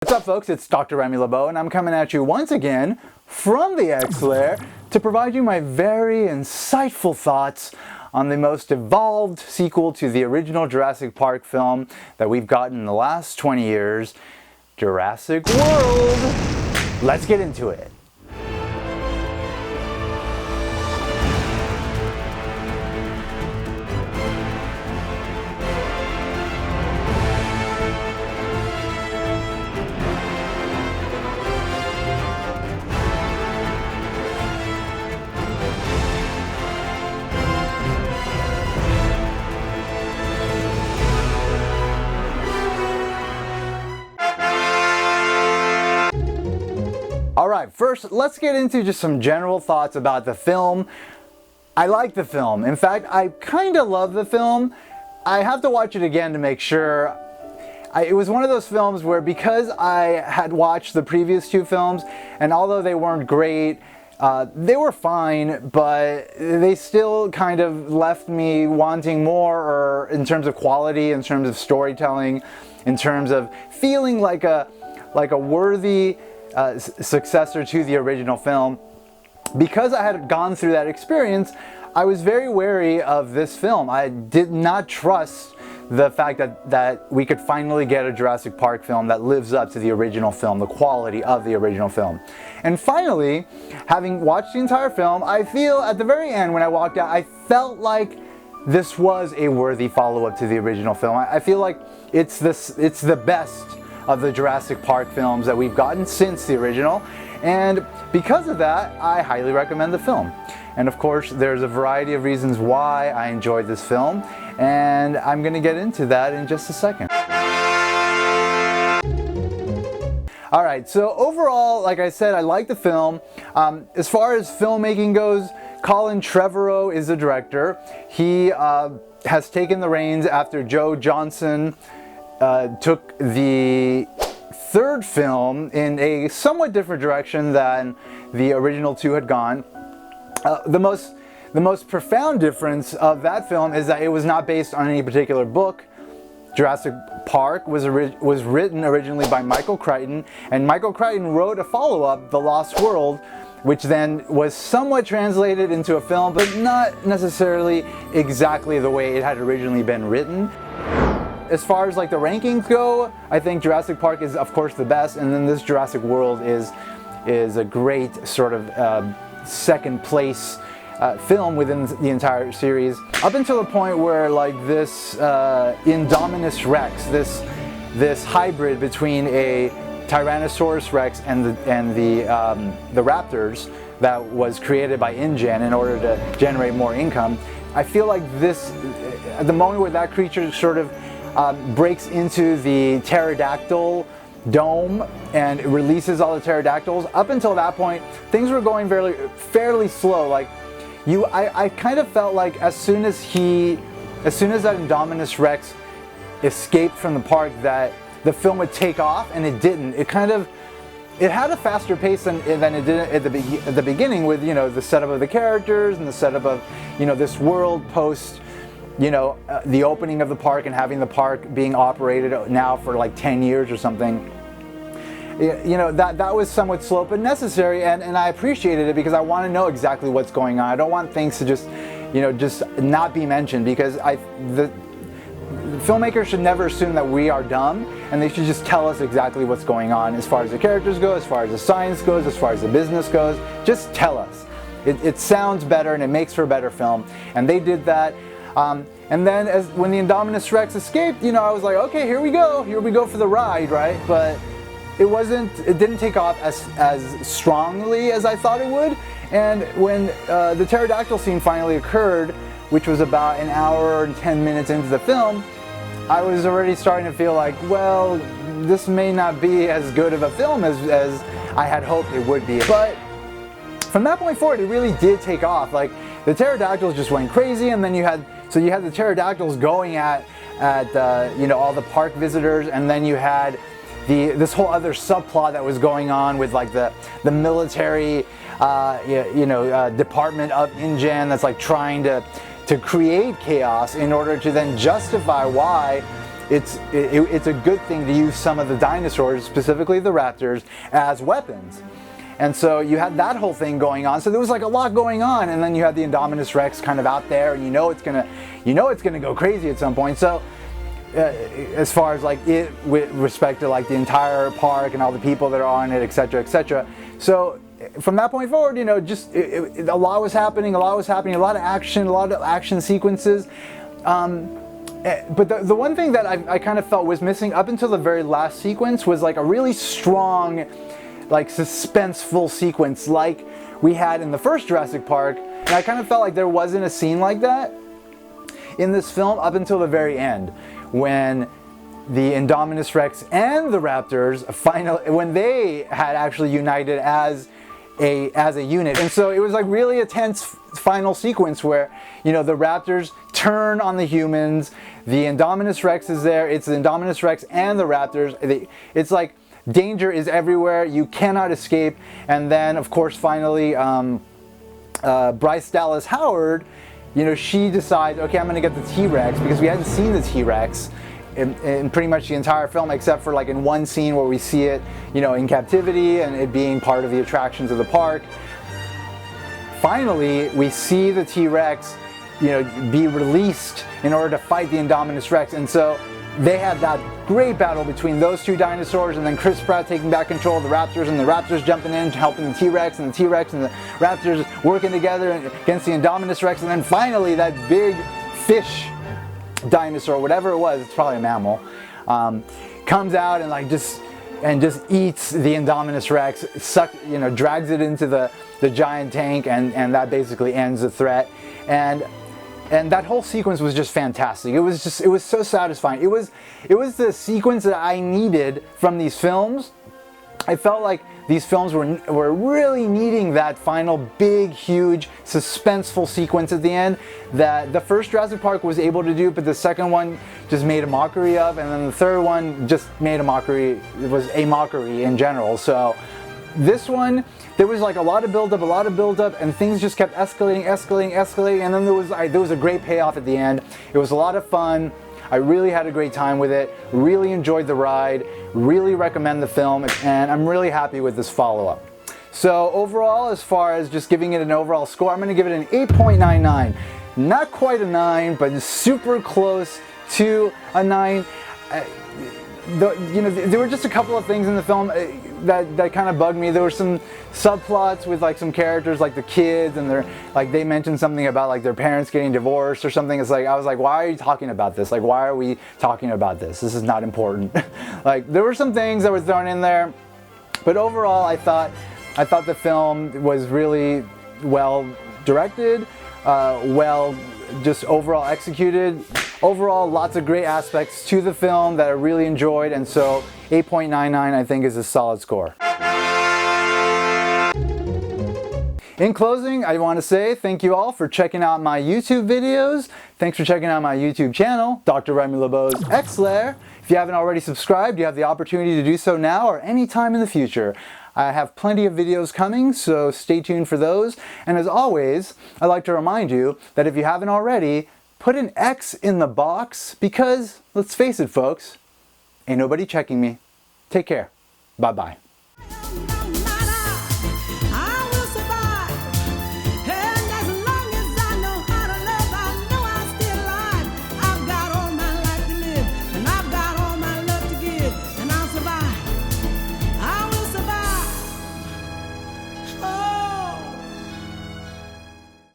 What's up, folks? It's Dr. Remy LeBeau, and I'm coming at you once again from the X-Lair to provide you my very insightful thoughts on the most evolved sequel to the original Jurassic Park film that we've gotten in the last 20 years, Jurassic World. Let's get into it. Alright, first let's get into just some general thoughts about the film. I like the film. In fact, I kind of love the film. I have to watch it again to make sure. It was one of those films where, because I had watched the previous two films, and although they weren't great, they were fine, but they still kind of left me wanting more, or in terms of quality, in terms of storytelling, in terms of feeling like a worthy successor to the original film. Because I had gone through that experience, I was very wary of this film. I did not trust the fact that we could finally get a Jurassic Park film that lives up to the original film, the quality of the original film. And finally, having watched the entire film, I feel at the very end when I walked out, I felt like this was a worthy follow-up to the original film. I feel like it's the best of the Jurassic Park films that we've gotten since the original, and because of that, I highly recommend the film. And of course, there's a variety of reasons why I enjoyed this film, and I'm going to get into that in just a second. Alright, so overall, like I said, I like the film. As far as filmmaking goes, Colin Trevorrow is the director. He has taken the reins after Joe Johnston took the third film in a somewhat different direction than the original two had gone. The most profound difference of that film is that it was not based on any particular book. Jurassic Park was written originally by Michael Crichton, and Michael Crichton wrote a follow-up, The Lost World, which then was somewhat translated into a film, but not necessarily exactly the way it had originally been written. As far as like the rankings go, I think Jurassic Park is of course the best, and then this Jurassic World is a great sort of second place film within the entire series. Up until the point where like this Indominus Rex, this hybrid between a Tyrannosaurus Rex and the Raptors that was created by InGen in order to generate more income, I feel like this, at the moment where that creature sort of breaks into the pterodactyl dome and releases all the pterodactyls, up until that point things were going fairly slow. Like I kind of felt like as soon as that Indominus Rex escaped from the park, that the film would take off, and it didn't. It had a faster pace than it did at the beginning, with, you know, the setup of the characters and the setup of, you know, this world post, you know, the opening of the park and having the park being operated now for like 10 years or something. You know, that was somewhat slow but necessary, and I appreciated it because I want to know exactly what's going on. I don't want things to just not be mentioned, because the filmmakers should never assume that we are dumb, and they should just tell us exactly what's going on as far as the characters go, as far as the science goes, as far as the business goes. Just tell us. It sounds better and it makes for a better film, and they did that. And then when the Indominus Rex escaped, you know, I was like, okay, here we go for the ride, right? But it didn't take off as strongly as I thought it would. And when the pterodactyl scene finally occurred, which was about an hour and 10 minutes into the film, I was already starting to feel like, well, this may not be as good of a film as I had hoped it would be. But from that point forward, it really did take off. Like, the pterodactyls just went crazy, and then you had the pterodactyls going at you know, all the park visitors, and then you had this whole other subplot that was going on with like the military department of InGen that's like trying to create chaos in order to then justify why it's a good thing to use some of the dinosaurs, specifically the raptors, as weapons. And so you had that whole thing going on. So there was like a lot going on, and then you had the Indominus Rex kind of out there, and you know it's gonna go crazy at some point. So as far as like it with respect to like the entire park and all the people that are on it, etc., etc. So from that point forward, you know, just a lot was happening, a lot of action sequences. But the one thing that I kind of felt was missing up until the very last sequence was like a really strong, like suspenseful sequence like we had in the first Jurassic Park, and I kind of felt like there wasn't a scene like that in this film up until the very end, when the Indominus Rex and the Raptors when they had actually united as a unit. And so it was like really a tense final sequence where, you know, the Raptors turn on the humans, the Indominus Rex is there, it's the Indominus Rex and the Raptors. It's like danger is everywhere, you cannot escape. And then of course finally Bryce Dallas Howard, you know, she decides, okay, I'm gonna get the T-Rex, because we hadn't seen the T-Rex in pretty much the entire film, except for like in one scene where we see it, you know, in captivity and it being part of the attractions of the park. Finally, we see the T-Rex, you know, be released in order to fight the Indominus Rex. And so they had that great battle between those two dinosaurs, and then Chris Pratt taking back control of the Raptors, and the Raptors jumping in, helping the T-Rex, and the T-Rex and the Raptors working together against the Indominus Rex. And then finally that big fish dinosaur, whatever it was, it's probably a mammal, comes out and like just eats the Indominus Rex, drags it into the giant tank, and that basically ends the threat. And that whole sequence was just fantastic. It was so satisfying. It was the sequence that I needed from these films. I felt like these films were really needing that final big, huge, suspenseful sequence at the end that the first Jurassic Park was able to do, but the second one just made a mockery of, and then the third one just made a mockery. It was a mockery in general. So this one, there was like a lot of build-up, and things just kept escalating, and then there was a great payoff at the end. It was a lot of fun. I really had a great time with it, really enjoyed the ride, really recommend the film, and I'm really happy with this follow-up. So overall, as far as just giving it an overall score, I'm going to give it an 8.99. Not quite a 9, but super close to a 9. There were just a couple of things in the film that kind of bugged me. There were some subplots with like some characters, like the kids, and they mentioned something about like their parents getting divorced or something. It's like, I was like, why are you talking about this? Like, why are we talking about this? This is not important. Like, there were some things that were thrown in there, but overall, I thought the film was really well directed, just overall executed. Overall, lots of great aspects to the film that I really enjoyed, and so 8.99 I think is a solid score. In closing, I want to say thank you all for checking out my YouTube videos. Thanks for checking out my YouTube channel, Dr. Remy LeBeau's Xlair. If you haven't already subscribed, you have the opportunity to do so now or any time in the future. I have plenty of videos coming, so stay tuned for those. And as always, I'd like to remind you that if you haven't already, put an X in the box, because, let's face it folks, ain't nobody checking me. Take care. Bye-bye.